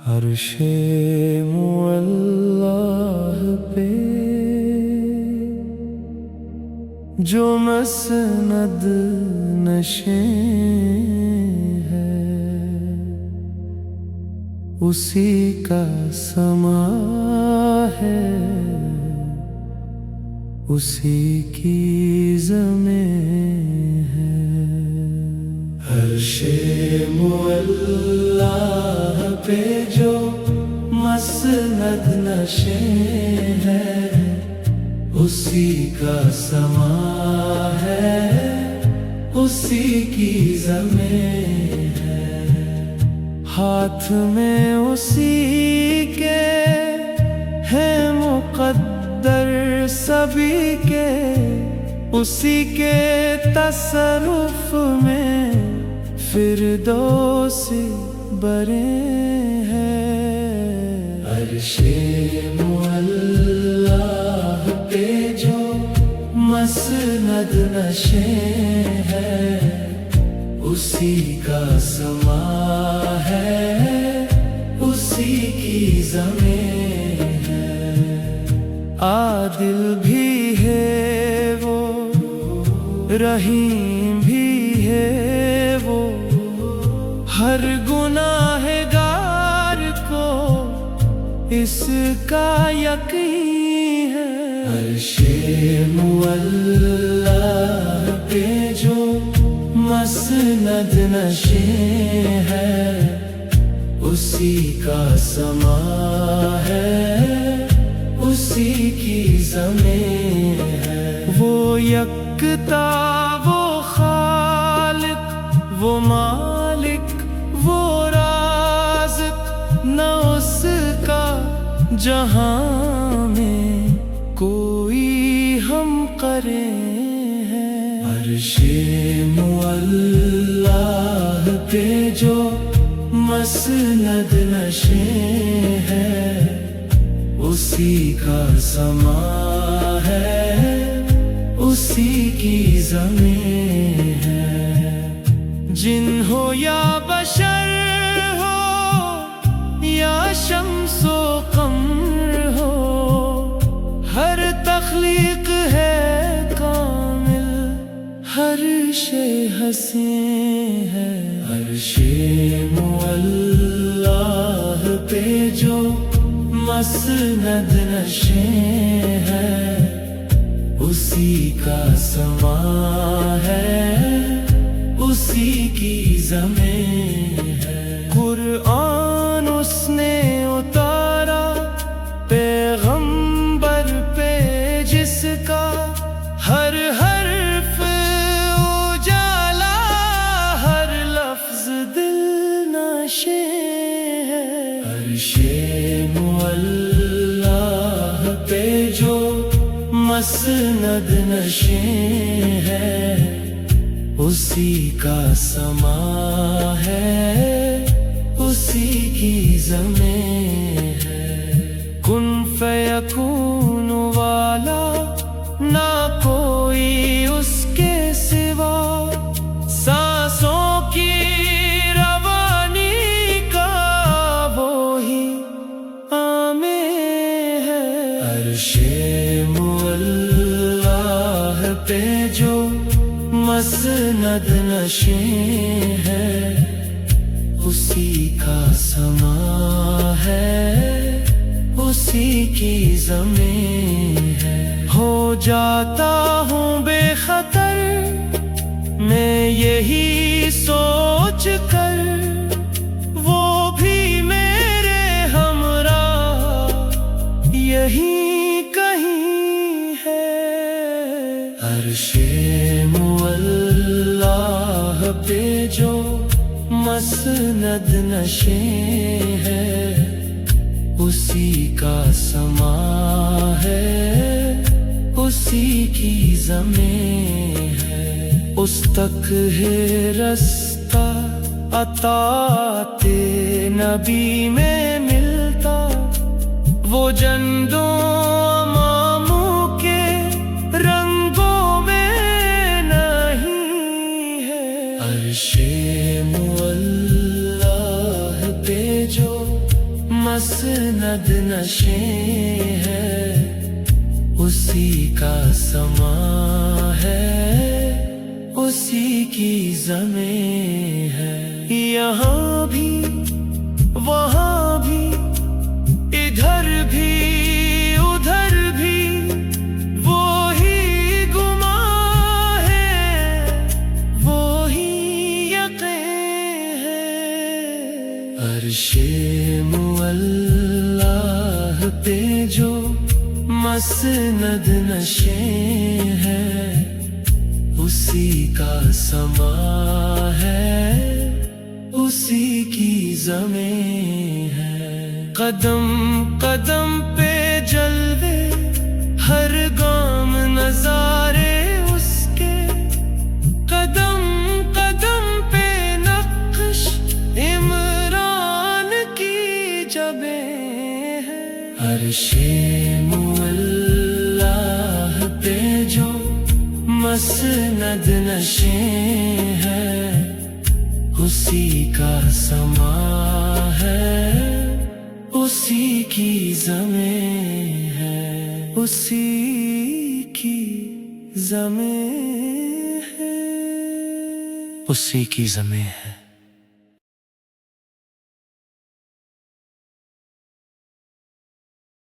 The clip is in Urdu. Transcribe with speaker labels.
Speaker 1: عرش معلّہ پہ جو مسند نشین ہے، اسی کا سما ہے، اسی کی زمین ہے۔ عرش معلّہ پہ جو مسند نشین ہے، اسی کا سما ہے، اسی کی زمین ہے۔ ہاتھ میں اسی کے ہے مقدر سبھی کے، اسی کے تصرف میں فردوس برے ہیں۔ عرش معلّہ پہ جو مسند نشین ہے، اسی کا سما ہے، اسی کی زمین ہے۔ عادل بھی ہے وہ، رحیم بھی ہے وہ، ہر گناہگار کو اس کا یقین ہے۔ عرش معلّہ پہ جو مسند نشین ہے، اسی کا سما ہے، اسی کی زمین ہے۔ وہ یکتا، وہ خالق، وہ مالک، وہ رازق، نہ اس کا جہاں میں کوئی ہم قرے ہیں۔ عرش معلّہ پہ جو مسند نشین ہے، اسی کا سما ہے، اسی کی زمین ہے۔ جن ہو یا بشر ہو، یا شمس و قمر ہو، ہر تخلیق ہے کامل، ہر شے حسین ہے۔ عرش معلّہ پہ جو مسند نشین ہے، اسی کا سما ہے، اسی کی زمین ہے۔ قرآن اس نے اتارا پیغمبر پہ، جس کا ہر حرف اجالا، ہر لفظ دل نشین ہے۔ عرش معلّہ پہ جو مسند نشین ہے، اسی کا سما ہے، اسی کی زمین ہے۔ کن فیکون والا نہ کوئی اس کے سوا، سانسوں کی روانی کا وہی عامل ہے۔ عرش معلّہ پہ جو مسند نشین ہے، اسی کا سما ہے، اسی کی زمین ہے۔ ہو جاتا ہوں بے خطر میں یہی سوچ کر، وہ بھی میرے ہمراہ یہی کہیں ہے۔ عرش معلّہ پہ جو مسند نشین ہے، اسی کا سما ہے، اسی کی زمین ہے۔ اس تک ہے رستہ اطاعت نبی میں ملتا، وہ جندوں اماموں کے رنگوں میں نہیں ہے۔ عرش معلّہ پہ جو مسند نشے ہے، اسی کا سما ہے، اسی کی زمین ہے۔ یہاں بھی وہاں بھی، ادھر بھی ادھر بھی، وہی گماں ہے، وہی یقین ہے۔ عرش معلّہ پہ جو مسند نشے ہے، اسی کا سما ہے، اسی کی زمین ہے۔ قدم قدم پہ جلوے، ہر گام نظارے اس کے، قدم قدم پہ نقش عمران کی جبیں ہے۔ عرش معلّہ پہ جو مسند نشے ہے، اسی کا سما ہے، اسی کی زمین ہے، اسی کی زمین ہے، اسی کی زمین ہے۔